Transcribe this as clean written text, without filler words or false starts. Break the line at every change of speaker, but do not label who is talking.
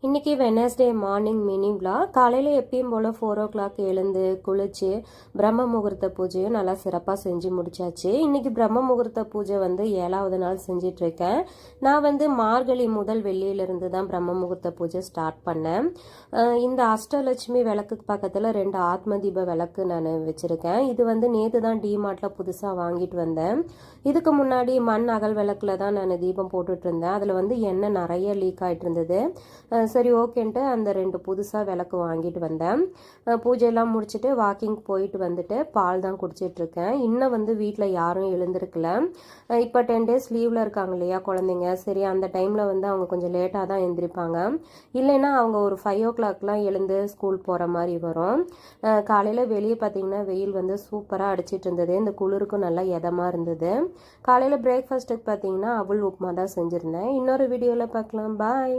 இன்றைக்கி Wednesday morning mini vlog. காலையில் எப்பயும் போல் 4 o'clock எழுந்து குளித்து பிரம்ம முகூர்த்த பூஜையும் நல்லா சிறப்பாக செஞ்சு முடிச்சாச்சு. இன்றைக்கி பிரம்ம முகூர்த்த பூஜை 7வது நாள் செஞ்சிட்ருக்கேன். நான் மார்கழி முதல் வெள்ளியிலிருந்து தான் பிரம்ம முகூர்த்த பூஜை ஸ்டார்ட் பண்ணேன். இந்த அஷ்டலட்சுமி விளக்குக்கு பக்கத்தில் 2 ஆத்ம தீப விளக்கு நான் வச்சுருக்கேன். இது நேற்று தான் டிமார்ட்டில் புதுசாக வாங்கிட்டு வந்தேன். இதுக்கு முன்னாடி மண் அகல் விளக்கில் தான் நான் தீபம் போட்டுட்டு இருந்தேன். அதில் எண்ணெய் நிறைய லீக் ஆகிட்டு இருந்தது. சரி ஓகேன்ட்டு அந்த 2 புதுசாக விளக்கு வாங்கிட்டு வந்தேன். பூஜையெல்லாம் முடிச்சுட்டு வாக்கிங் போயிட்டு வந்துட்டு பால் தான் குடிச்சிட்ருக்கேன். இன்னும் வீட்டில் யாரும் எழுந்திருக்கல. இப்போ 10 days லீவில் இருக்காங்க இல்லையா குழந்தைங்க. சரி அந்த டைமில் அவங்க கொஞ்சம் லேட்டாக தான் எழுந்திரிப்பாங்க. இல்லைன்னா அவங்க ஒரு 5 o'clockலாம் எழுந்து ஸ்கூல் போகிற மாதிரி வரும். காலையில் வெளியே பார்த்தீங்கன்னா வெயில் சூப்பராக அடிச்சிட்டு இருந்தது. இந்த குளிருக்கும் நல்லா இதமாக இருந்தது. காலையில் பிரேக்ஃபாஸ்ட்டுக்கு பார்த்தீங்கன்னா அவல் உப்புமா தான் செஞ்சுருந்தேன். இன்னொரு வீடியோவில் பார்க்கலாம். பாய்.